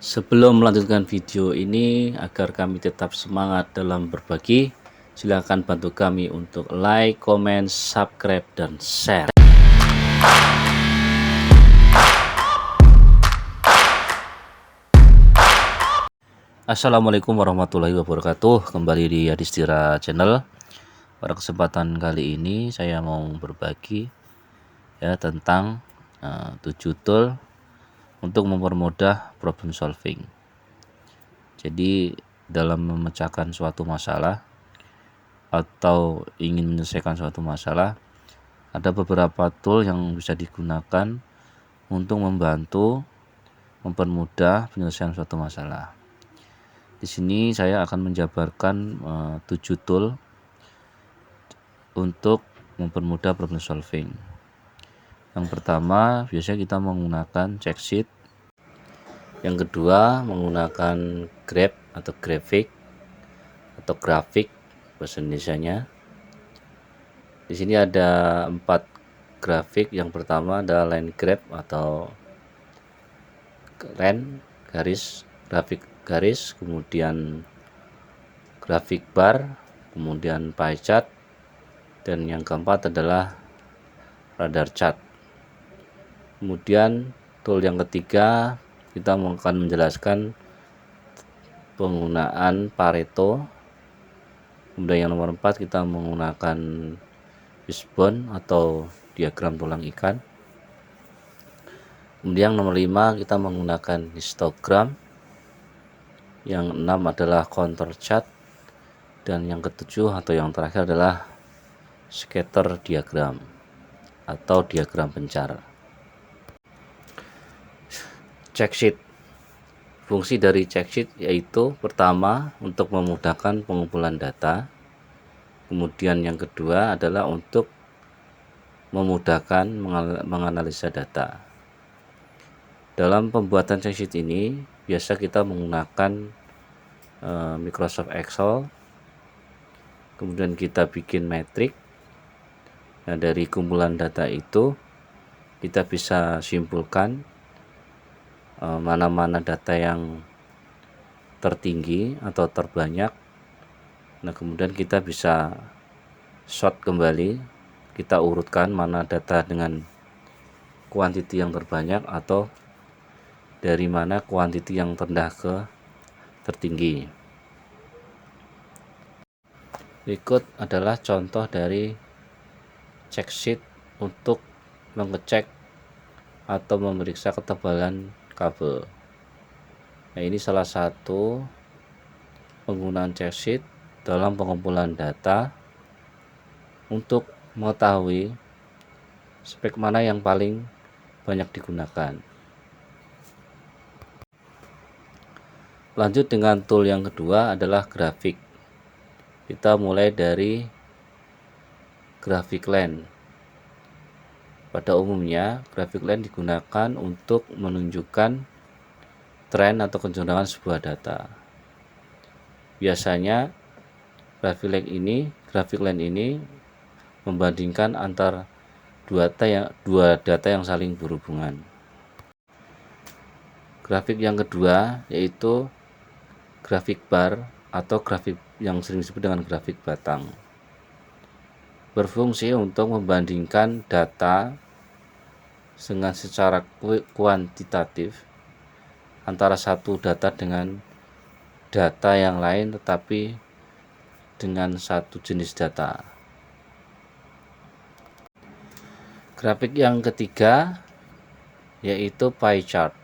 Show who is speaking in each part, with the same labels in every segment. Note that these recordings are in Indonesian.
Speaker 1: Sebelum melanjutkan video ini, agar kami tetap semangat dalam berbagi, silakan bantu kami untuk like, comment, subscribe, dan share. Assalamualaikum warahmatullahi wabarakatuh. Kembali di Adistira Channel. Pada kesempatan kali ini saya mau berbagi tentang 7 tool untuk mempermudah problem solving. Jadi dalam memecahkan suatu masalah atau ingin menyelesaikan suatu masalah, ada beberapa tool yang bisa digunakan untuk membantu mempermudah penyelesaian suatu masalah. Di sini saya akan menjabarkan 7 tool untuk mempermudah problem solving. Yang pertama, biasanya kita menggunakan check sheet. Yang kedua, menggunakan graph atau grafik bahasa Indonesianya. Di sini ada 4 grafik. Yang pertama adalah line graph atau line garis, grafik garis, kemudian grafik bar, kemudian pie chart, dan yang keempat adalah radar chart. Kemudian tool yang ketiga, kita akan menjelaskan penggunaan Pareto. Kemudian yang nomor 4 kita menggunakan fishbone atau diagram tulang ikan. Kemudian nomor 5 kita menggunakan histogram. Yang 6 adalah contour chart, dan yang ketujuh atau yang terakhir adalah scatter diagram atau diagram pencar. Check sheet. Fungsi dari check sheet yaitu pertama untuk memudahkan pengumpulan data. Kemudian yang kedua adalah untuk memudahkan menganalisa data. Dalam pembuatan check sheet ini biasa kita menggunakan Microsoft Excel. Kemudian kita bikin metrik. Nah, dari kumpulan data itu kita bisa simpulkan mana-mana data yang tertinggi atau terbanyak. Nah, kemudian kita bisa sort kembali, kita urutkan mana data dengan kuantiti yang terbanyak atau dari mana kuantiti yang terendah ke tertinggi. Berikut adalah contoh dari check sheet untuk mengecek atau memeriksa ketebalan kabel. Nah, ini salah satu penggunaan check sheet dalam pengumpulan data untuk mengetahui spek mana yang paling banyak digunakan. Lanjut dengan tool yang kedua adalah grafik. Kita mulai dari grafik line. Pada umumnya, grafik line digunakan untuk menunjukkan tren atau kecenderungan sebuah data. Biasanya grafik line ini membandingkan antar dua data yang saling berhubungan. Grafik yang kedua yaitu grafik bar atau grafik yang sering disebut dengan grafik batang. Berfungsi untuk membandingkan data dengan secara kuantitatif antara satu data dengan data yang lain tetapi dengan satu jenis data. Grafik yang ketiga yaitu pie chart.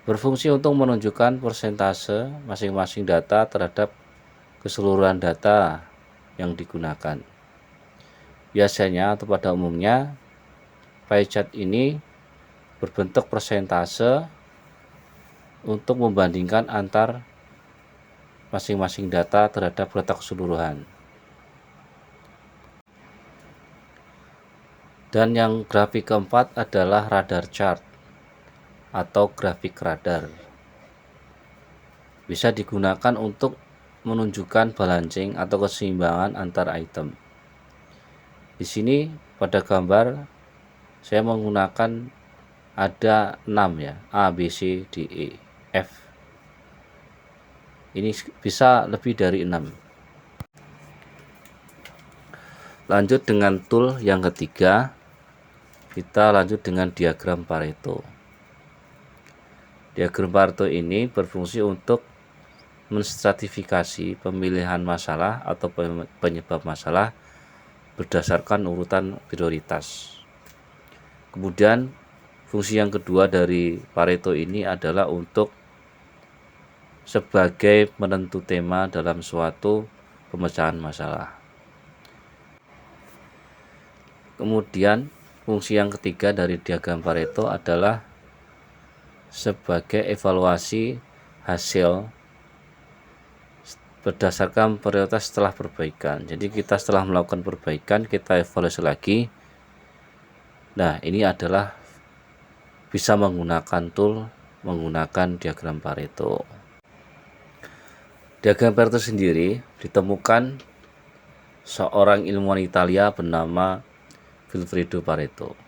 Speaker 1: Berfungsi untuk menunjukkan persentase masing-masing data terhadap keseluruhan data yang digunakan. Biasanya atau pada umumnya pie chart ini berbentuk persentase untuk membandingkan antar masing-masing data terhadap data keseluruhan. Dan yang grafik keempat adalah radar chart atau grafik radar. Bisa digunakan untuk menunjukkan balancing atau keseimbangan antar item. Di sini pada gambar saya menggunakan ada 6 ya, A, B, C, D, E, F. Ini bisa lebih dari 6. Lanjut dengan tool yang ketiga, kita lanjut dengan diagram Pareto. Diagram Pareto ini berfungsi untuk menstratifikasi pemilihan masalah atau penyebab masalah berdasarkan urutan prioritas. Kemudian fungsi yang kedua dari Pareto ini adalah untuk sebagai penentu tema dalam suatu pemecahan masalah. Kemudian fungsi yang ketiga dari diagram Pareto adalah sebagai evaluasi hasil berdasarkan prioritas setelah perbaikan. Jadi kita setelah melakukan perbaikan, kita evaluasi lagi. Nah, ini adalah bisa menggunakan tool, menggunakan diagram Pareto. Diagram Pareto sendiri ditemukan seorang ilmuwan Italia bernama Vilfredo Pareto.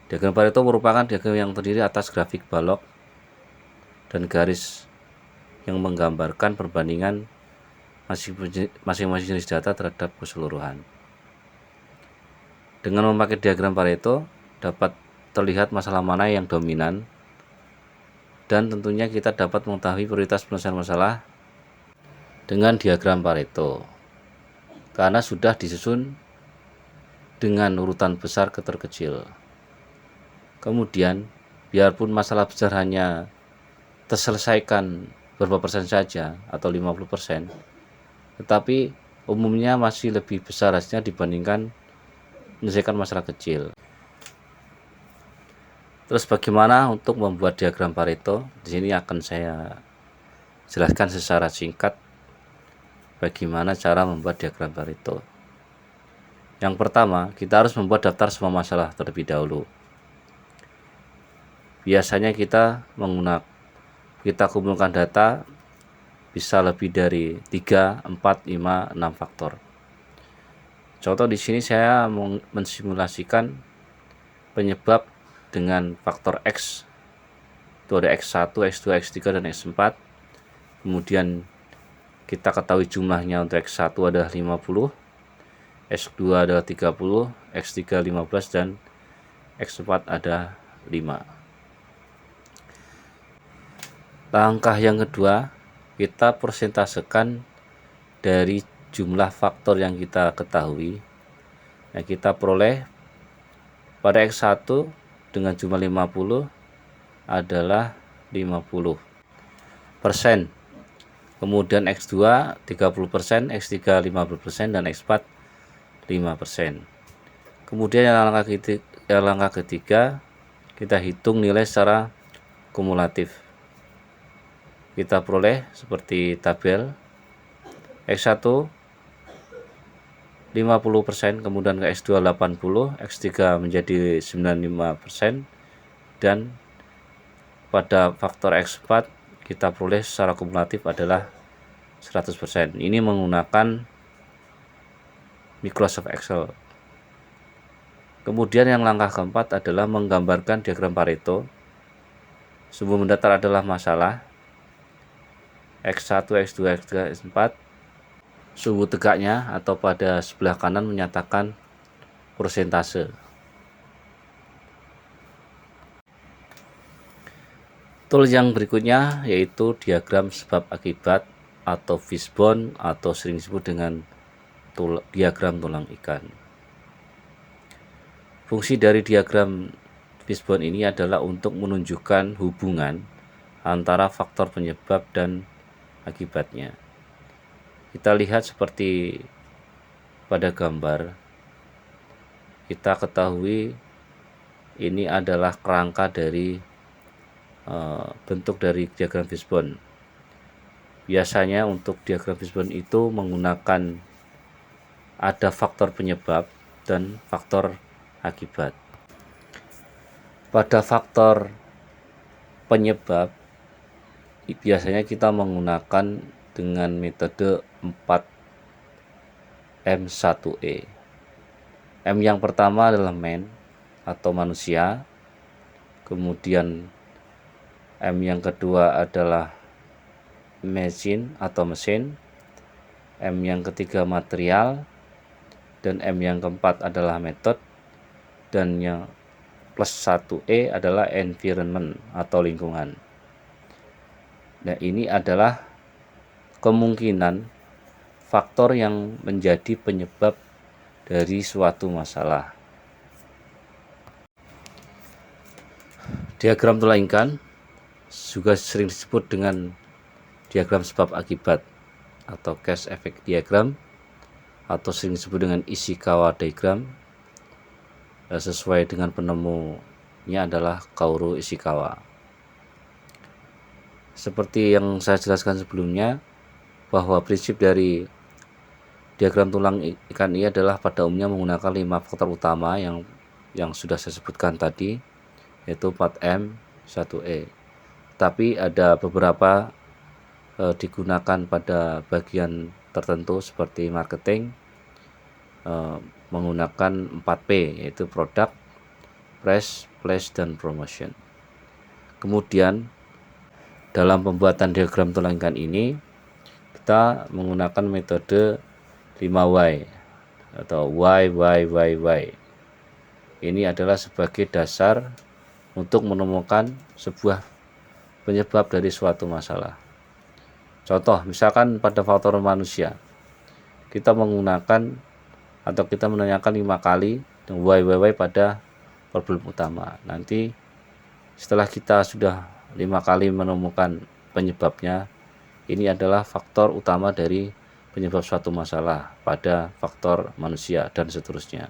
Speaker 1: Diagram Pareto merupakan diagram yang terdiri atas grafik balok dan garis yang menggambarkan perbandingan masing-masing jenis data terhadap keseluruhan. Dengan memakai diagram Pareto dapat terlihat masalah mana yang dominan, dan tentunya kita dapat mengetahui prioritas penyelesaian masalah dengan diagram Pareto karena sudah disusun dengan urutan besar ke terkecil. Kemudian biarpun masalah besar hanya terselesaikan berapa persen saja atau 50%, tetapi umumnya masih lebih besar hasilnya dibandingkan menyelesaikan masalah kecil. Terus bagaimana untuk membuat diagram Pareto? Di sini akan saya jelaskan secara singkat bagaimana cara membuat diagram Pareto. Yang pertama, kita harus membuat daftar semua masalah terlebih dahulu. Biasanya kita kumpulkan data bisa lebih dari 3, 4, 5, 6 faktor. Contoh di sini saya mensimulasikan penyebab dengan faktor X. Itu ada X1, X2, X3, dan X4. Kemudian kita ketahui jumlahnya untuk X1 adalah 50, X2 adalah 30, X3 15, dan X4 ada 5. Langkah yang kedua, kita persentasekan dari jumlah faktor yang kita ketahui. Nah, kita peroleh pada X1 dengan jumlah 50 adalah 50%. Kemudian X2 30%, X3 50%, dan X4 5%. Kemudian yang langkah ketiga, kita hitung nilai secara kumulatif. Kita peroleh seperti tabel. X1 50%, kemudian ke X2 80, X3 menjadi 95%, dan pada faktor X4 kita peroleh secara kumulatif adalah 100%. Ini menggunakan Microsoft Excel. Kemudian yang langkah keempat adalah menggambarkan diagram Pareto. Sumber mendasar adalah masalah X1, X2, X3, X4. Sumbu tegaknya atau pada sebelah kanan menyatakan persentase. Tool yang berikutnya yaitu diagram sebab akibat atau fishbone, atau sering disebut dengan diagram tulang ikan. Fungsi dari diagram fishbone ini adalah untuk menunjukkan hubungan antara faktor penyebab dan akibatnya. Kita lihat seperti pada gambar, kita ketahui ini adalah kerangka dari bentuk dari diagram fishbone. Biasanya untuk diagram fishbone itu menggunakan ada faktor penyebab dan faktor akibat. Pada faktor penyebab biasanya kita menggunakan dengan metode 4M1E. M yang pertama adalah man atau manusia, kemudian M yang kedua adalah machine atau mesin, M yang ketiga material, dan M yang keempat adalah method, dan yang plus 1E adalah environment atau lingkungan. Nah, ini adalah kemungkinan faktor yang menjadi penyebab dari suatu masalah. Diagram tulang ikan juga sering disebut dengan diagram sebab akibat atau cause effect diagram, atau sering disebut dengan Ishikawa diagram. Sesuai dengan penemunya adalah Kaoru Ishikawa. Seperti yang saya jelaskan sebelumnya, bahwa prinsip dari diagram tulang ikan ini adalah pada umumnya menggunakan 5 faktor utama yang sudah saya sebutkan tadi, yaitu 4M, 1E. Tapi ada beberapa digunakan pada bagian tertentu seperti marketing, menggunakan 4P, yaitu product, price, place, dan promotion. Kemudian dalam pembuatan diagram tulang ikan ini kita menggunakan metode 5Y atau Y. Ini adalah sebagai dasar untuk menemukan sebuah penyebab dari suatu masalah. Contoh, misalkan pada faktor manusia, kita menggunakan atau kita menanyakan 5 kali Y pada problem utama. Nanti setelah kita sudah 5 kali menemukan penyebabnya, ini adalah faktor utama dari penyebab suatu masalah pada faktor manusia, dan seterusnya.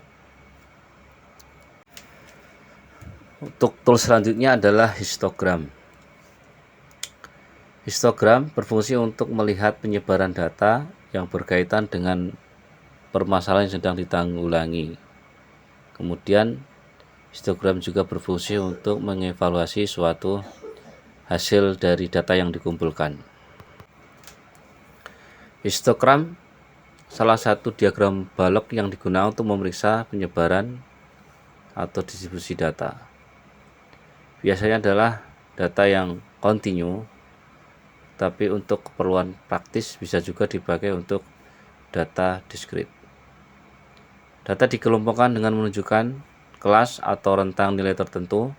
Speaker 1: Untuk tools selanjutnya adalah histogram. Histogram berfungsi untuk melihat penyebaran data yang berkaitan dengan permasalahan yang sedang ditanggulangi. Kemudian histogram juga berfungsi untuk mengevaluasi suatu hasil dari data yang dikumpulkan. Histogram salah satu diagram balok yang digunakan untuk memeriksa penyebaran atau distribusi data. Biasanya adalah data yang kontinu, tapi untuk keperluan praktis bisa juga dipakai untuk data discrete. Data dikelompokkan dengan menunjukkan kelas atau rentang nilai tertentu.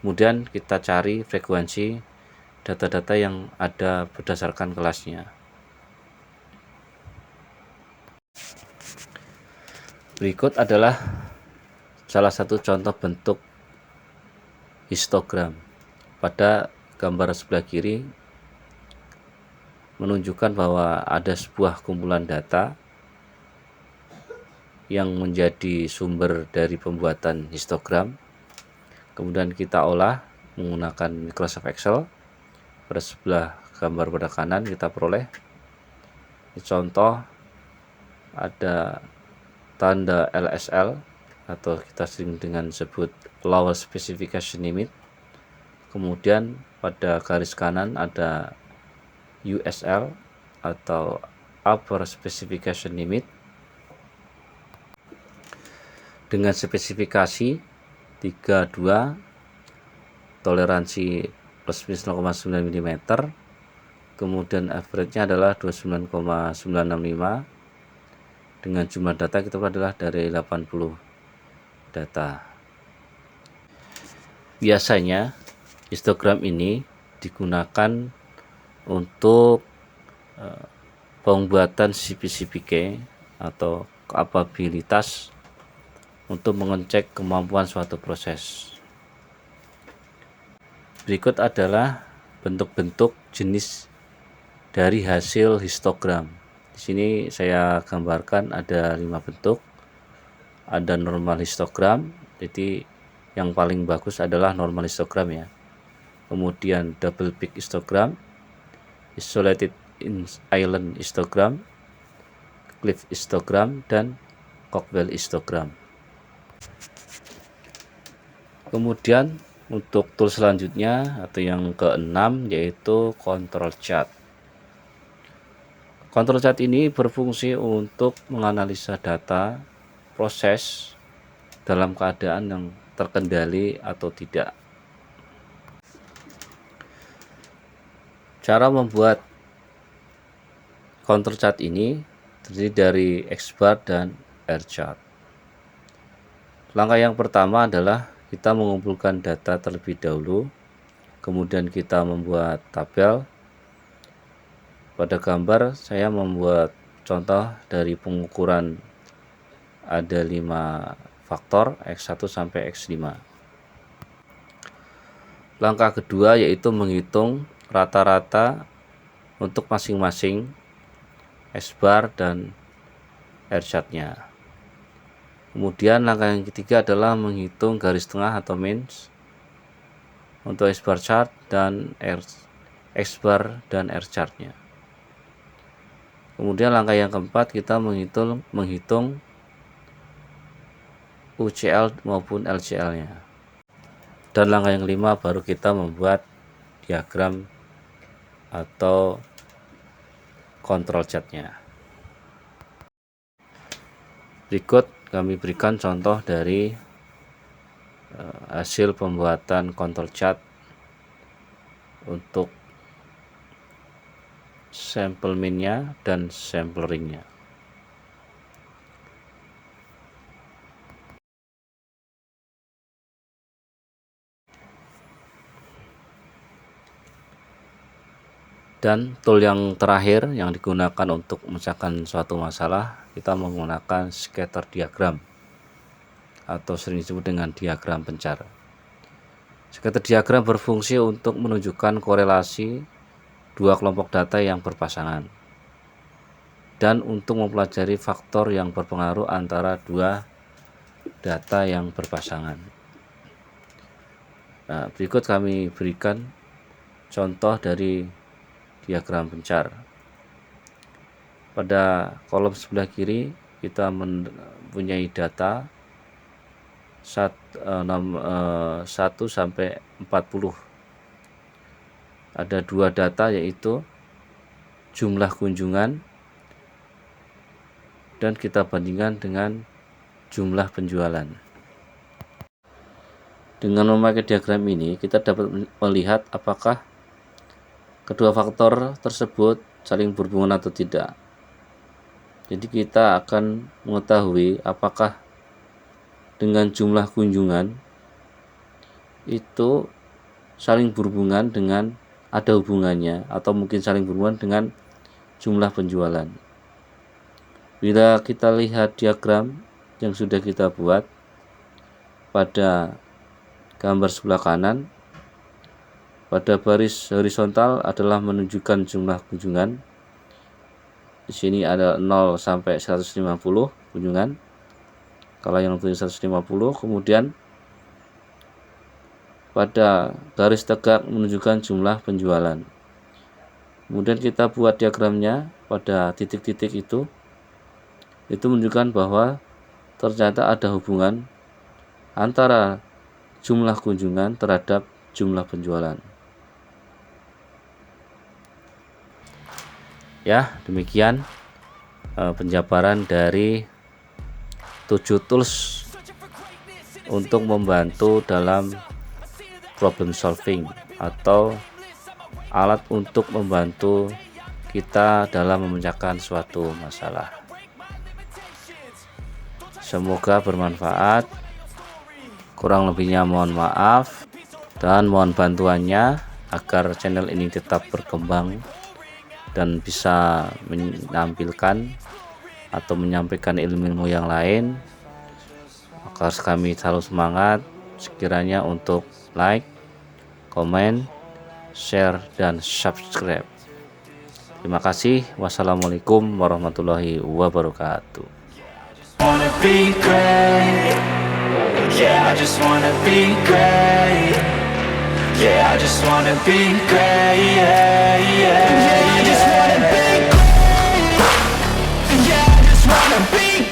Speaker 1: Kemudian kita cari frekuensi data-data yang ada berdasarkan kelasnya. Berikut adalah salah satu contoh bentuk histogram. Pada gambar sebelah kiri menunjukkan bahwa ada sebuah kumpulan data yang menjadi sumber dari pembuatan histogram. Kemudian kita olah menggunakan Microsoft Excel. Pada sebelah gambar pada kanan kita peroleh contoh, ada tanda LSL atau kita sering dengan sebut lower specification limit. Kemudian pada garis kanan ada USL atau upper specification limit dengan spesifikasi 32, toleransi plus minus 0,9 mm, kemudian average-nya adalah 29,965. Dengan jumlah data kita adalah dari 80 data. Biasanya histogram ini digunakan untuk pembuatan CPK atau kapabilitas untuk mengecek kemampuan suatu proses. Berikut adalah bentuk-bentuk jenis dari hasil histogram. Di sini saya gambarkan ada 5 bentuk. Ada normal histogram, jadi yang paling bagus adalah normal histogram ya. Kemudian double peak histogram, isolated island histogram, cliff histogram, dan Cockwell histogram. Kemudian untuk tool selanjutnya atau yang keenam yaitu control chart. Control chart ini berfungsi untuk menganalisa data proses dalam keadaan yang terkendali atau tidak. Cara membuat control chart ini terdiri dari X-bar dan R-chart. Langkah yang pertama adalah kita mengumpulkan data terlebih dahulu, kemudian kita membuat tabel. Pada gambar saya membuat contoh dari pengukuran ada 5 faktor X1 sampai X5. Langkah kedua yaitu menghitung rata-rata untuk masing-masing S-bar dan R-chart-nya. Kemudian langkah yang ketiga adalah menghitung garis tengah atau means untuk S-bar chart dan X-bar dan R-chart-nya. Kemudian langkah yang keempat kita menghitung UCL maupun LCL-nya. Dan langkah yang kelima baru kita membuat diagram atau control chart-nya. Berikut kami berikan contoh dari hasil pembuatan control chart untuk sampel mean-nya dan sampel ring-nya. Dan tool yang terakhir yang digunakan untuk memecahkan suatu masalah, kita menggunakan scatter diagram atau sering disebut dengan diagram pencar. Scatter diagram berfungsi untuk menunjukkan korelasi dua kelompok data yang berpasangan dan untuk mempelajari faktor yang berpengaruh antara dua data yang berpasangan. Nah, berikut kami berikan contoh dari diagram pencar. Pada kolom sebelah kiri kita mempunyai data 1 sampai 40. Ada dua data yaitu jumlah kunjungan dan kita bandingkan dengan jumlah penjualan. Dengan memakai diagram ini kita dapat melihat apakah kedua faktor tersebut saling berhubungan atau tidak. Jadi kita akan mengetahui apakah dengan jumlah kunjungan itu saling berhubungan dengan ada hubungannya atau mungkin saling berhubungan dengan jumlah penjualan. Bila kita lihat diagram yang sudah kita buat pada gambar sebelah kanan, pada baris horizontal adalah menunjukkan jumlah kunjungan. Di sini ada 0 sampai 150 kunjungan. Kalau yang lebih 150, kemudian pada garis tegak menunjukkan jumlah penjualan. Kemudian kita buat diagramnya pada titik-titik itu menunjukkan bahwa ternyata ada hubungan antara jumlah kunjungan terhadap jumlah penjualan. Ya, demikian penjabaran dari 7 tools untuk membantu dalam problem solving atau alat untuk membantu kita dalam memecahkan suatu masalah. Semoga bermanfaat. Kurang lebihnya mohon maaf dan mohon bantuannya agar channel ini tetap berkembang dan bisa menampilkan atau menyampaikan ilmu-ilmu yang lain. Agar kami selalu semangat sekiranya untuk like, komen, share, dan subscribe. Terima kasih. Wassalamualaikum warahmatullahi wabarakatuh. Yeah, I just wanna be great. Yeah, I just wanna be great. Yeah, yeah, yeah, I just wanna be great. Yeah, I just wanna be great.